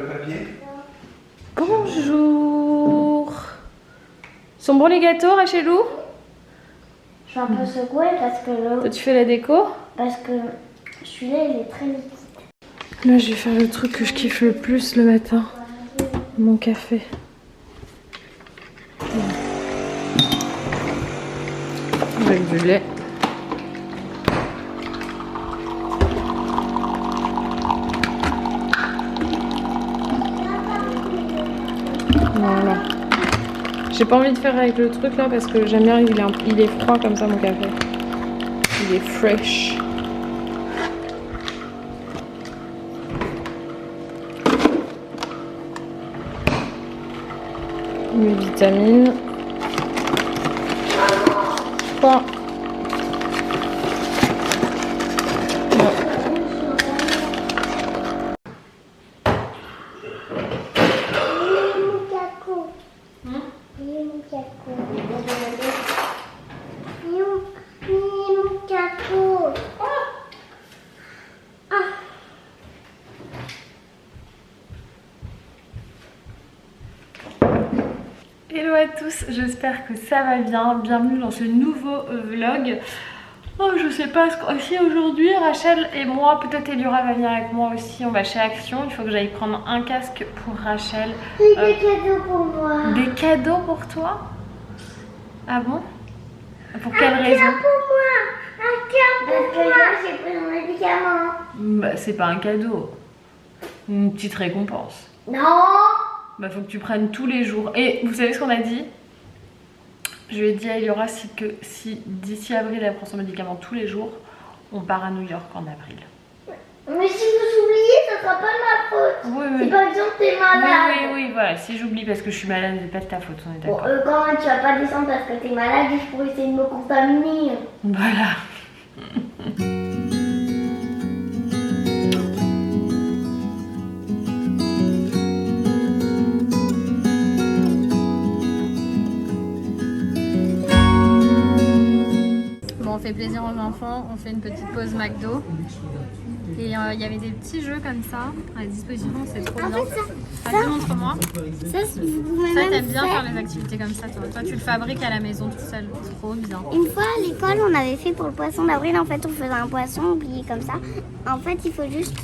le papier. Bonjour. Sont bons les gâteaux, Rachelou? Je suis un peu secouée parce que Toi, tu fais la déco? parce que celui-là il est très liquide. Là, je vais faire le truc que je kiffe le plus le matin. Mon café. Avec du lait. Voilà. J'ai pas envie de faire avec le truc là parce que j'aime bien, il est froid comme ça mon café. Il est fresh. Mes vitamines. Quoi? Hello à tous, j'espère que ça va bien. Bienvenue dans ce nouveau vlog. Oh, je sais pas ce qu'on fait aujourd'hui. Rachel et moi, peut-être Eliora va venir avec moi aussi. On va chez Action. Il faut que j'aille prendre un casque pour Rachel. Des cadeaux pour moi. Des cadeaux pour toi? Ah bon? Pour quelle raison? Pour moi. Un cadeau pour moi. J'ai pris mon médicament. Bah, c'est pas un cadeau. Une petite récompense. Non. Bah, faut que tu prennes tous les jours. Et vous savez ce qu'on a dit? Je lui ai dit à Eliora que si d'ici avril elle prend son médicament tous les jours, on part à New York en avril. Mais si vous oubliez, ça sera pas de ma faute. Oui. Si par exemple t'es malade. Oui, voilà. Si j'oublie parce que je suis malade, c'est pas de ta faute, on est Bon, d'accord. quand même, tu vas pas descendre parce que t'es malade juste pour essayer de me contaminer. Voilà. Bon, on fait plaisir aux enfants, on fait une petite pause McDo. Et il y avait des petits jeux comme ça à disposition, c'est trop bien. Vas-y, montre-moi. Ça, vous pouvez Ça, même t'aimes bien faire. faire les activités comme ça, toi. Toi, tu le fabriques à la maison tout seul. Trop bien. Une fois à l'école, on avait fait pour le poisson d'avril. En fait, on faisait un poisson plié comme ça. En fait, il faut juste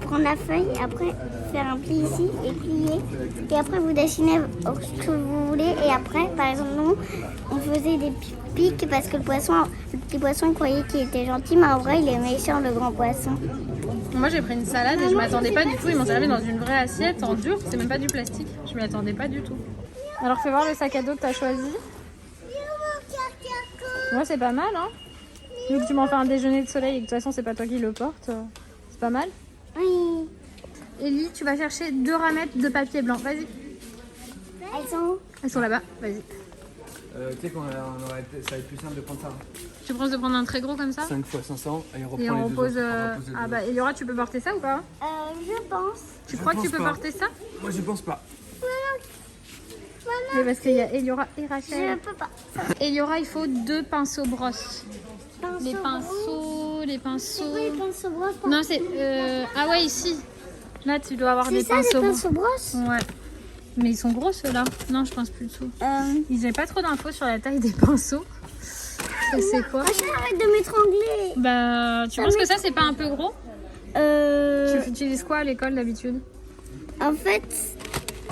prendre la feuille, après faire un pli ici et plier. Et après, vous dessinez ce que vous voulez. Et après, par exemple, nous, on faisait des pics parce que le petit poisson, il croyait qu'il était gentil, mais en vrai, il est méchant, le grand poisson. Moi, j'ai pris une salade et je m'attendais pas du tout. Ils m'ont servi dans une vraie assiette en dur. C'est même pas du plastique. Je m'y attendais pas du tout. Alors, fais voir le sac à dos que t'as choisi. Moi, c'est pas mal, hein. Vu que tu m'en fais un déjeuner de soleil et que de toute façon, c'est pas toi qui le porte, c'est pas mal. Oui. Ellie, tu vas chercher 2 ramettes de papier blanc. Vas-y. Elles sont où? Elles sont là-bas. Vas-y. Tu sais ça va être plus simple de prendre ça. Tu penses de prendre un très gros comme ça? 5 x 500 et on reprend Et on les deux repose. autres. On repose les Ah deux bah, Eliora, tu peux porter ça ou pas? Je pense. Tu crois que tu pense peux pas. porter ça? autres. Moi je pense pas. Oui, parce qu'il y a Eliora et Je Rachel. peux pas. Eliora, il faut 2 pinceaux brosses. Les C'est pinceaux. quoi les pinceaux brosses? Non, c'est. Ah ouais, ici. Là, tu dois avoir des C'est ça, les pinceaux. pinceaux brosses? Ouais. Mais ils sont gros ceux-là. Non, je pense plus du tout. Ils n'avaient pas trop d'infos sur la taille des pinceaux. Ça, c'est quoi? Arrête de m'étrangler. Bah, tu penses que ça, c'est pas un peu gros? Tu utilises quoi à l'école d'habitude? En fait,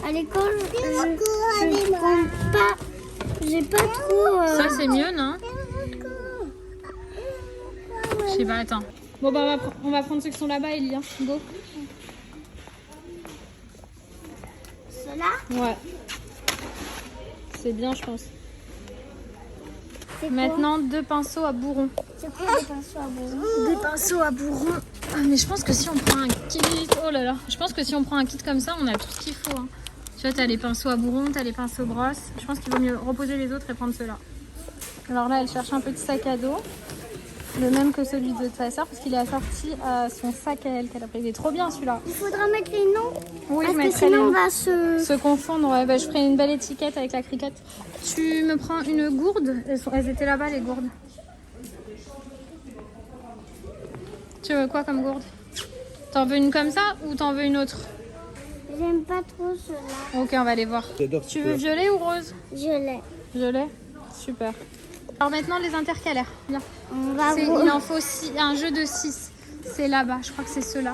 à l'école, je prends pas. J'ai pas trop. Ça, c'est mieux, non? Je sais pas, attends. Bon, bah, on va prendre ceux qui sont là-bas, Elie. Hein. Go. Ceux-là. Ouais. C'est bien, je pense. C'est quoi? Maintenant, 2 pinceaux à bourron. C'est quoi les pinceaux à bourron? Des pinceaux à bourron. Ah, mais je pense que si on prend un kit... Oh là là. Je pense que si on prend un kit comme ça, on a tout ce qu'il faut. Hein. Tu vois, t'as les pinceaux à bourron, t'as les pinceaux brosses. Je pense qu'il vaut mieux reposer les autres et prendre ceux-là. Alors là, elle cherche un petit sac à dos. Le même que celui de ta soeur, parce qu'il est assorti à son sac à elle qu'elle a pris. Il est trop bien celui-là. Il faudra mettre les noms. Oui, Parce je que mettrai les sinon, on noms. va se. Se confondre, ouais, bah, je ferai une belle étiquette avec la cricket. Tu me prends une gourde? Elles étaient là-bas, les gourdes. Tu veux quoi comme gourde? T'en veux une comme ça ou t'en veux une autre? J'aime pas trop cela. Ok, on va aller voir. J'adore. Tu veux violet ou rose? Je l'ai. Violet. Super. Alors maintenant les intercalaires. Viens. On va Il voir. en faut un jeu de 6. C'est là-bas, je crois que c'est ceux-là.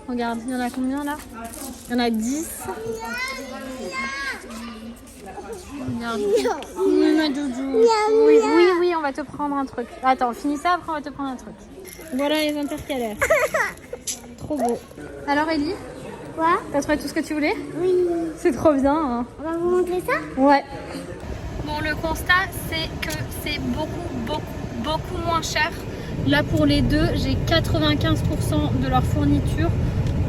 Regarde, il y en a combien là? Il y en a 10. Regarde. Oui, ma doudou. Oui, oui, oui, on va te prendre un truc. Attends, finis ça, après on va te prendre un truc. Voilà les intercalaires. Trop beau. Alors Ellie, Quoi? t'as trouvé tout ce que tu voulais? Oui. C'est trop bien. Hein. On va vous montrer ça? Ouais. Bon, le constat, c'est que c'est beaucoup moins cher. Là, pour les deux, j'ai 95% de leur fourniture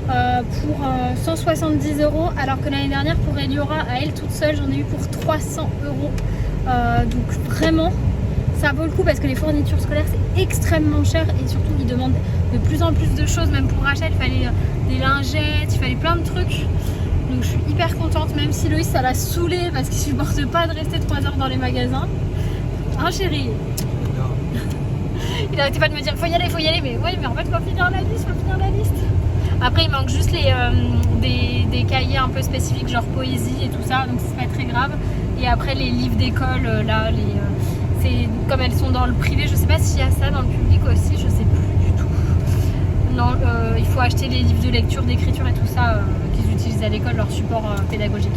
pour 170 €, alors que l'année dernière, pour Eliora, à elle toute seule, j'en ai eu pour 300 €. Donc vraiment, ça vaut le coup parce que les fournitures scolaires, c'est extrêmement cher et surtout, ils demandent de plus en plus de choses. Même pour Rachel, il fallait des lingettes, il fallait plein de trucs. Donc je suis hyper contente, même si Loïs ça l'a saoulé parce qu'il supporte pas de rester 3 heures dans les magasins. Hein chérie? Il arrêtait pas de me dire faut y aller, mais oui, mais en fait faut finir la liste, Après il manque juste des cahiers un peu spécifiques genre poésie et tout ça, donc c'est pas très grave. Et après les livres d'école, là, c'est comme elles sont dans le privé, je sais pas s'il y a ça dans le public aussi, je sais plus du tout. Non, il faut acheter les livres de lecture, d'écriture et tout ça qu'ils utilisent à l'école, leur support pédagogique.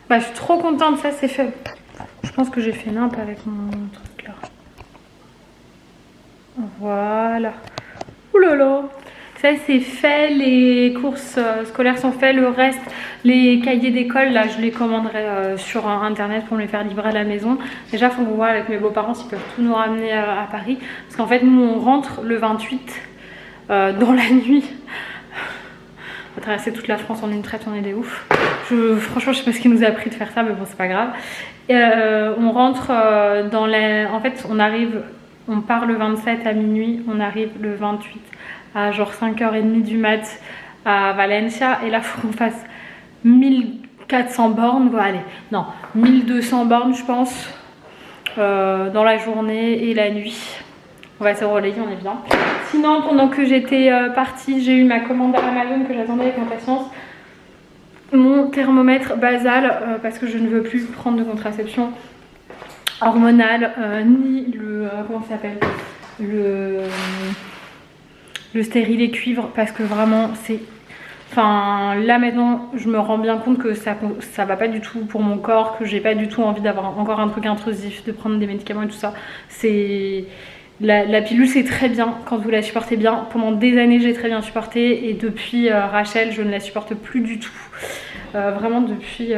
Bah, je suis trop contente, ça c'est fait. Je pense que j'ai fait nimp avec mon truc là. Voilà. Ouh là là. Ça c'est fait, les courses scolaires sont faites, le reste, les cahiers d'école, là je les commanderai sur internet pour me les faire livrer à la maison. Déjà il faut qu'on voit avec mes beaux-parents s'ils peuvent tout nous ramener à Paris. Parce qu'en fait nous on rentre le 28 dans la nuit. On va traverser toute la France en une traite, on est des oufs. Franchement je sais pas ce qui nous a pris de faire ça, mais bon c'est pas grave. On rentre dans la... En fait on arrive, on part le 27 à minuit, on arrive le 28 à genre 5h30 du mat à Valencia, et là faut qu'on fasse 1400 bornes, bon, allez, non, 1200 bornes je pense, dans la journée et la nuit. On va se relayer, on est bien. Sinon pendant que j'étais partie, j'ai eu ma commande Amazon que j'attendais avec impatience, mon thermomètre basal, parce que je ne veux plus prendre de contraception hormonale, ni le, comment ça s'appelle, le stérilet cuivre, parce que vraiment c'est... Enfin là maintenant je me rends bien compte que ça va pas du tout pour mon corps, que j'ai pas du tout envie d'avoir encore un truc intrusif, de prendre des médicaments et tout ça. C'est... La pilule c'est très bien quand vous la supportez bien. Pendant des années j'ai très bien supporté, et depuis Rachel je ne la supporte plus du tout. Vraiment depuis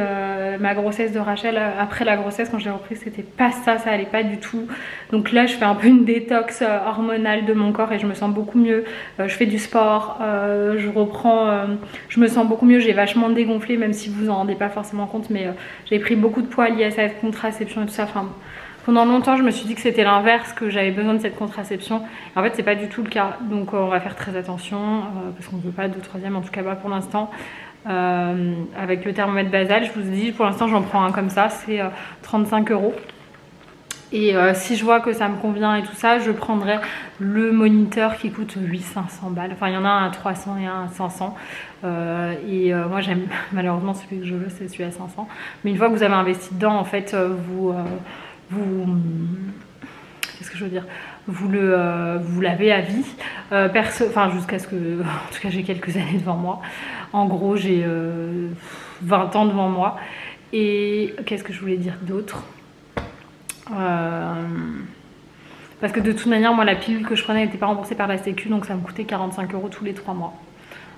ma grossesse de Rachel, après la grossesse quand je l'ai reprise c'était pas ça, ça allait pas du tout. Donc là je fais un peu une détox hormonale de mon corps et je me sens beaucoup mieux. Je fais du sport, je reprends, je me sens beaucoup mieux, j'ai vachement dégonflé, même si vous vous en rendez pas forcément compte, mais j'ai pris beaucoup de poids liés à cette contraception et tout ça. Enfin, pendant longtemps je me suis dit que c'était l'inverse, que j'avais besoin de cette contraception. En fait c'est pas du tout le cas, donc on va faire très attention parce qu'on ne veut pas de troisième, en tout cas pas pour l'instant. Avec le thermomètre basal, je vous dis pour l'instant j'en prends un comme ça, c'est 35 €. Et si je vois que ça me convient et tout ça, je prendrai le moniteur qui coûte 800-500 balles. Enfin il y en a un à 300 et un à 500. Moi j'aime, malheureusement celui que je veux c'est celui à 500. Mais une fois que vous avez investi dedans, en fait qu'est-ce que je veux dire, vous l'avez à vie, enfin jusqu'à ce que, en tout cas j'ai quelques années devant moi. En gros j'ai 20 ans devant moi. Et qu'est-ce que je voulais dire d'autre, parce que de toute manière moi la pilule que je prenais n'était pas remboursée par la sécu, donc ça me coûtait 45 € tous les 3 mois.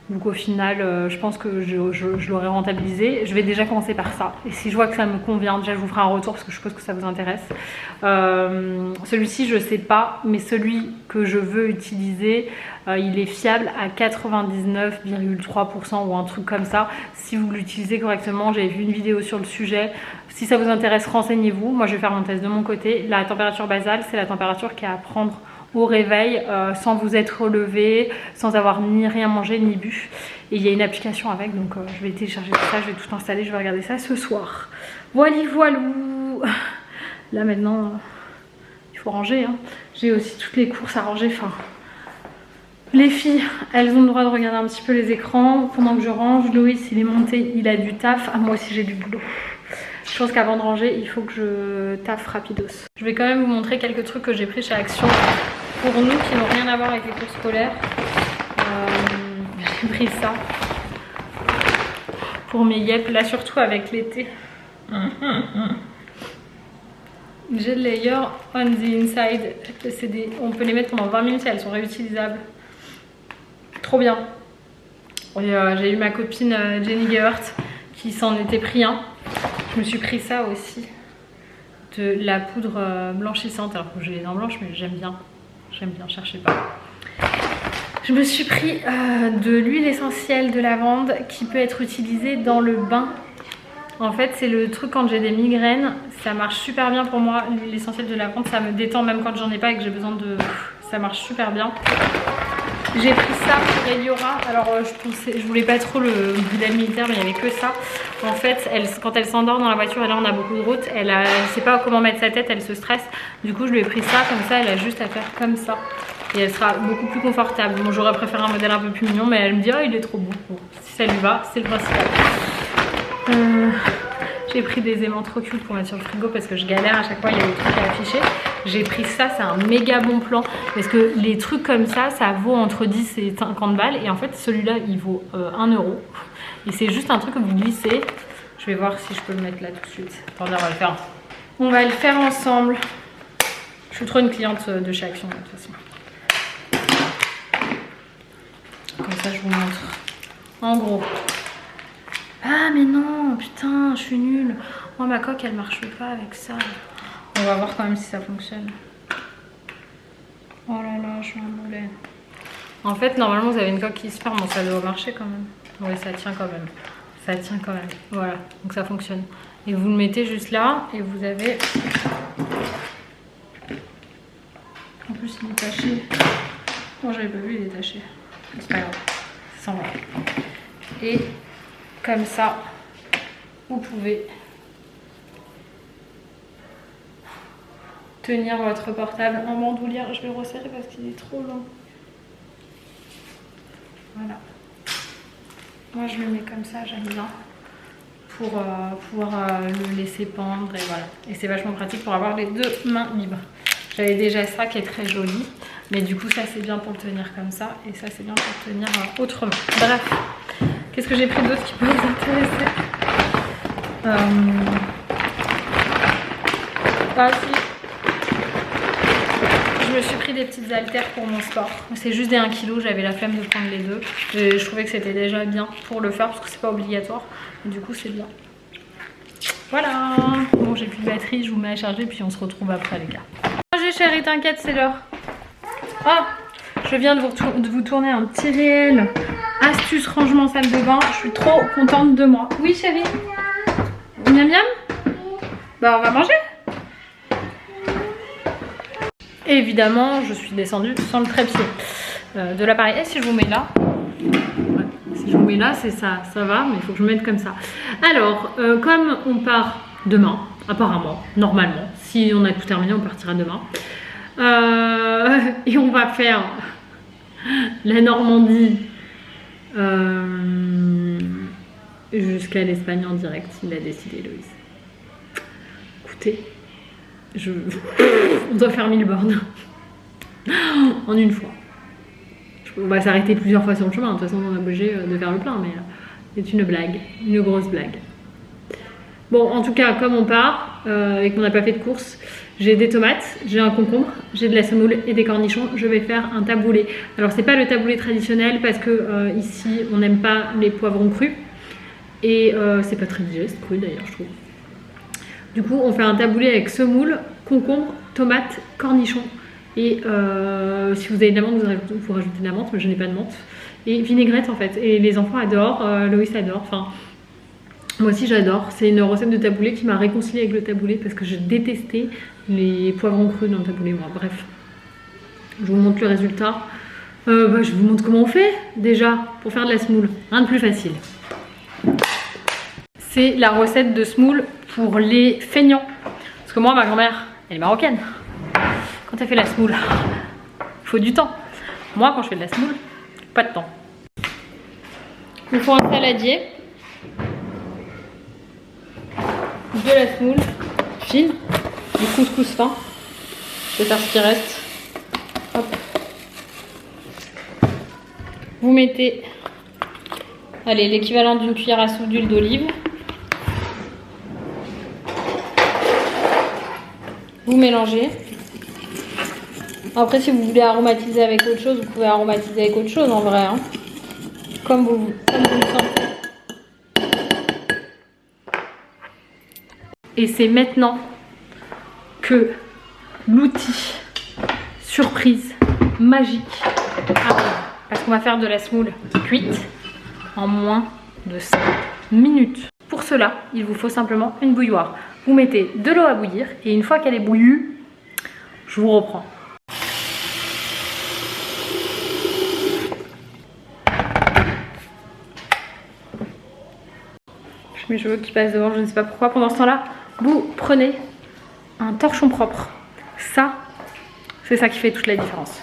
Donc au final je pense que je l'aurais rentabilisé. Je vais déjà commencer par ça, et si je vois que ça me convient, déjà je vous ferai un retour parce que je suppose que ça vous intéresse. Celui-ci je sais pas, mais celui que je veux utiliser il est fiable à 99,3% ou un truc comme ça, si vous l'utilisez correctement. J'avais vu une vidéo sur le sujet, si ça vous intéresse renseignez-vous. Moi je vais faire mon test de mon côté. La température basale c'est la température qui est à prendre au réveil, sans vous être levé, sans avoir ni rien mangé ni bu. Et il y a une application avec, donc je vais télécharger tout ça, je vais tout installer, je vais regarder ça ce soir. Voilà, voilou. Là maintenant il faut ranger, hein. J'ai aussi toutes les courses à ranger, enfin Les filles, elles ont le droit de regarder un petit peu les écrans pendant que je range. Loïs, il est monté, il a du taf. Ah, moi aussi j'ai du boulot. Je pense qu'avant de ranger, il faut que je taffe rapidos. Je vais quand même vous montrer quelques trucs que j'ai pris chez Action pour nous qui n'ont rien à voir avec les cours scolaires. J'ai pris ça pour mes yep, là surtout avec l'été. Gel layer on the inside. On peut les mettre pendant 20 minutes et elles sont réutilisables. Trop bien. J'ai eu ma copine Jenny Gebert qui s'en était pris un. Je me suis pris ça aussi. De la poudre blanchissante. Alors que j'ai les dents blanches, mais j'aime bien. J'aime bien, cherchez pas. Je me suis pris de l'huile essentielle de lavande qui peut être utilisée dans le bain. En fait, c'est le truc quand j'ai des migraines, ça marche super bien pour moi. L'huile essentielle de lavande, ça me détend même quand j'en ai pas et que j'ai besoin de... Ça marche super bien. J'ai pris ça pour Eliora. Alors, je voulais pas trop le modèle militaire, mais il n'y avait que ça. En fait, quand elle s'endort dans la voiture, et là on a beaucoup de route, elle sait pas comment mettre sa tête, elle se stresse. Du coup, je lui ai pris ça, comme ça, elle a juste à faire comme ça. Et elle sera beaucoup plus confortable. Bon, j'aurais préféré un modèle un peu plus mignon, mais elle me dit, oh, il est trop beau. Bon, si ça lui va, c'est le principal. J'ai pris des aimants trop cute pour mettre sur le frigo parce que je galère à chaque fois, il y a des trucs à afficher. J'ai pris ça, c'est un méga bon plan parce que les trucs comme ça, ça vaut entre 10 et 50 balles et en fait celui-là il vaut 1 euro et c'est juste un truc que vous glissez. Je vais voir si je peux le mettre là tout de suite. Attendez, on va le faire. On va le faire ensemble. Je suis trop une cliente de chez Action de toute façon. Comme ça je vous montre. En gros. Ah mais non, putain, je suis nulle. Moi ma coque elle marche pas avec ça. On va voir quand même si ça fonctionne. Oh là là, je suis un boulet. En fait normalement vous avez une coque qui se ferme, bon ça doit marcher quand même. Oui ça tient quand même. Ça tient quand même. Voilà, donc ça fonctionne. Et vous le mettez juste là et vous avez... En plus il est taché. Oh j'avais pas vu, il est taché. C'est pas grave, ça s'en va. Et... comme ça, vous pouvez tenir votre portable en bandoulière. Je vais le resserrer parce qu'il est trop long. Voilà. Moi, je le mets comme ça, j'aime bien. Pour pouvoir le laisser pendre et voilà. Et c'est vachement pratique pour avoir les deux mains libres. J'avais déjà ça qui est très joli. Mais du coup, ça, c'est bien pour le tenir comme ça. Et ça, c'est bien pour le tenir autrement. Bref. Qu'est-ce que j'ai pris d'autre qui peut vous intéresser? Ah si. Je me suis pris des petites haltères pour mon sport. C'est juste des 1 kg, j'avais la flemme de prendre les deux. Je trouvais que c'était déjà bien pour le faire parce que c'est pas obligatoire. Et du coup c'est bien. Voilà. Bon j'ai plus de batterie, je vous mets à charger puis on se retrouve après les gars. J'ai chérie, t'inquiète c'est l'heure. Ah, je viens de vous tourner un petit réel. Astuce rangement salle de bain, je suis trop contente de moi. Oui chérie. Miam miam. Bah on va manger. Évidemment je suis descendue sans le trépied de l'appareil. Et si je vous mets là, ouais, si je vous mets là c'est ça, ça va, mais il faut que je me mette comme ça. Alors comme on part demain, apparemment, normalement, si on a tout terminé on partira demain. Et on va faire la Normandie jusqu'à l'Espagne en direct, il a décidé Loïs. Écoutez, on doit faire 1000 bornes en une fois. On va s'arrêter plusieurs fois sur le chemin, de toute façon on est obligé de faire le plein, mais c'est une blague, une grosse blague. Bon, en tout cas, comme on part et qu'on n'a pas fait de course, j'ai des tomates, j'ai un concombre, j'ai de la semoule et des cornichons. Je vais faire un taboulé. Alors, c'est pas le taboulé traditionnel parce que ici, on n'aime pas les poivrons crus. Et c'est pas très digeste, cru d'ailleurs, je trouve. Du coup, on fait un taboulé avec semoule, concombre, tomates, cornichons. Et si vous avez de la menthe, vous rajoutez de la menthe, mais je n'ai pas de menthe. Et vinaigrette en fait. Et les enfants adorent, Loïs adore. Enfin, moi aussi j'adore. C'est une recette de taboulé qui m'a réconciliée avec le taboulé parce que je détestais les poivrons crus dans le taboulé, moi. Bref, je vous montre le résultat. Je vous montre comment on fait déjà pour faire de la semoule. Rien de plus facile. C'est la recette de semoule pour les feignants. Parce que moi, ma grand-mère, elle est marocaine. Quand elle fait la semoule, il faut du temps. Moi, quand je fais de la semoule, pas de temps. Il nous faut un saladier, de la semoule fine, du couscous fin. Je vais faire ce qui reste. Hop. Vous mettez, allez, l'équivalent d'une cuillère à soupe d'huile d'olive. Vous mélangez. Après, si vous voulez aromatiser avec autre chose, vous pouvez aromatiser avec autre chose en vrai. Hein. Comme vous le sentez. Et c'est maintenant que l'outil surprise magique arrive. Parce qu'on va faire de la semoule cuite en moins de 5 minutes. Pour cela, il vous faut simplement une bouilloire. Vous mettez de l'eau à bouillir et une fois qu'elle est bouillie, je vous reprends. Mes cheveux qui passent devant, je ne sais pas pourquoi. Pendant ce temps-là, vous prenez un torchon propre. Ça, c'est ça qui fait toute la différence.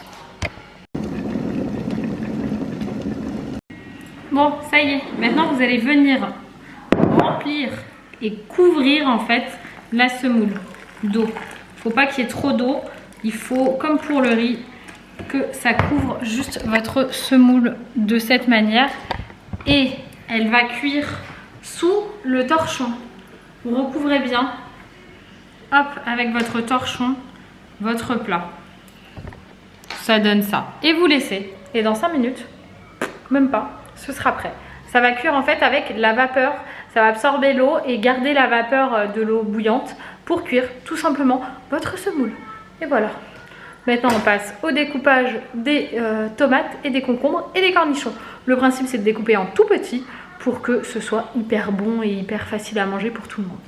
Bon, ça y est. Maintenant, vous allez venir remplir et couvrir en fait la semoule d'eau. Il ne faut pas qu'il y ait trop d'eau. Il faut, comme pour le riz, que ça couvre juste votre semoule de cette manière. Et elle va cuire sous le torchon. Vous recouvrez bien, hop, avec votre torchon, votre plat. Ça donne ça. Et vous laissez. Et dans 5 minutes, même pas, ce sera prêt. Ça va cuire en fait avec la vapeur. Ça va absorber l'eau et garder la vapeur de l'eau bouillante pour cuire tout simplement votre semoule. Et voilà. Maintenant, on passe au découpage des tomates et des concombres et des cornichons. Le principe, c'est de découper en tout petit pour que ce soit hyper bon et hyper facile à manger pour tout le monde.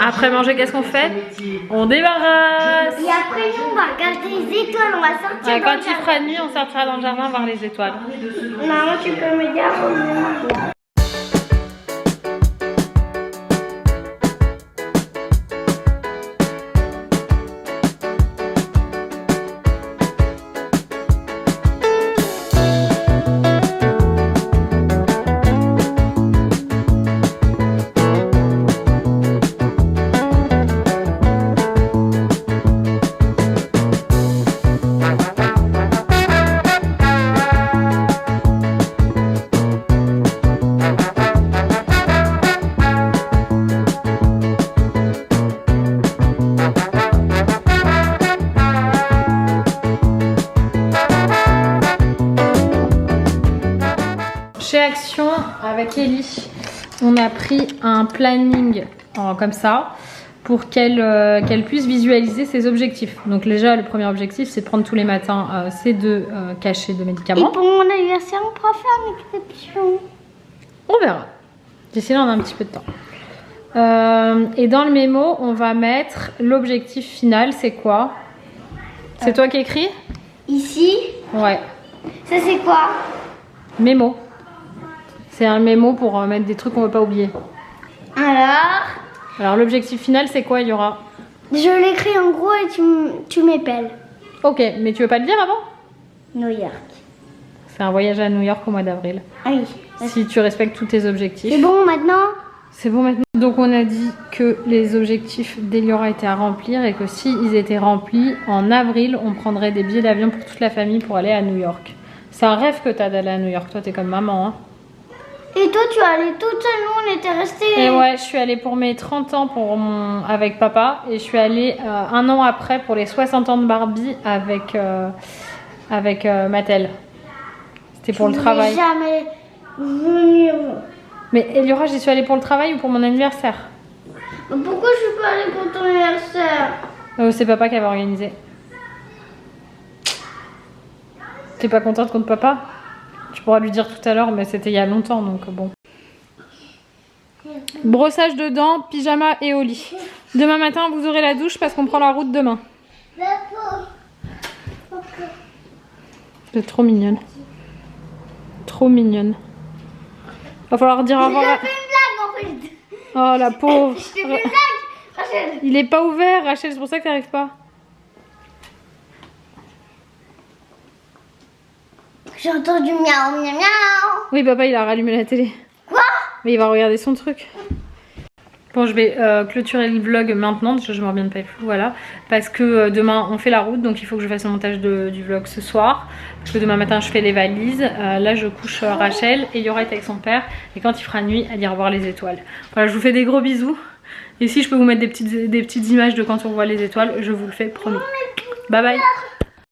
Après manger, qu'est-ce qu'on fait? On débarrasse. Et après, nous, on va regarder les étoiles. On va sortir. Quand il fera nuit, on sortira dans le jardin voir les étoiles. Maman, tu peux me dire où on est? Chez Action, avec Ellie, on a pris un planning comme ça pour qu'elle puisse visualiser ses objectifs. Donc déjà, le premier objectif, c'est de prendre tous les matins ces 2 cachets de médicaments. Et pour mon anniversaire, on pourra faire une exception. On verra. D'ici là, on a un petit peu de temps. Et dans le mémo, on va mettre l'objectif final. C'est quoi? C'est toi qui écris? Ici. Ouais. Ça, c'est quoi? Mémo. C'est un mémo pour mettre des trucs qu'on ne veut pas oublier. Alors l'objectif final, c'est quoi, Yura? Je l'écris en gros et tu m'épelles. Ok, mais tu veux pas le dire avant? New York. C'est un voyage à New York au mois d'avril. Ah oui. Si tu respectes tous tes objectifs. C'est bon maintenant? C'est bon maintenant. Donc on a dit que les objectifs d'Eliora étaient à remplir et que s'ils étaient remplis, en avril, on prendrait des billets d'avion pour toute la famille pour aller à New York. C'est un rêve que tu as d'aller à New York. Toi, t'es comme maman, hein? Et toi, tu es allée toute seule, nous on était restés. Et ouais, je suis allée pour mes 30 ans avec papa. Et je suis allée un an après pour les 60 ans de Barbie avec Mattel. C'était pour le travail. Jamais venir. Mais Eliora, j'y suis allée pour le travail ou pour mon anniversaire? Pourquoi je suis pas allée pour ton anniversaire? C'est papa qui avait organisé. T'es pas contente contre papa? Tu pourras lui dire tout à l'heure, mais c'était il y a longtemps, donc bon. Brossage de dents, pyjama et au lit. Demain matin, vous aurez la douche parce qu'on prend la route demain. C'est trop mignonne. Trop mignonne. Va falloir dire au revoir. J'ai fait une blague en fait. Oh la pauvre. Je t'ai fait une blague, Rachel. Il est pas ouvert, Rachel, c'est pour ça que t'arrives pas. J'ai entendu miaou miaou miaou. Oui, papa, il a rallumé la télé. Quoi? Mais il va regarder son truc. Bon, je vais clôturer le vlog maintenant, parce que je me reviens de pas plus, voilà. Parce que demain, on fait la route, donc il faut que je fasse le montage du vlog ce soir. Parce que demain matin, je fais les valises. Là, je couche Rachel et Yora est avec son père. Et quand il fera nuit, elle ira voir les étoiles. Voilà, je vous fais des gros bisous. Et si je peux vous mettre des petites images de quand on voit les étoiles, je vous le fais, promis. Bye bye.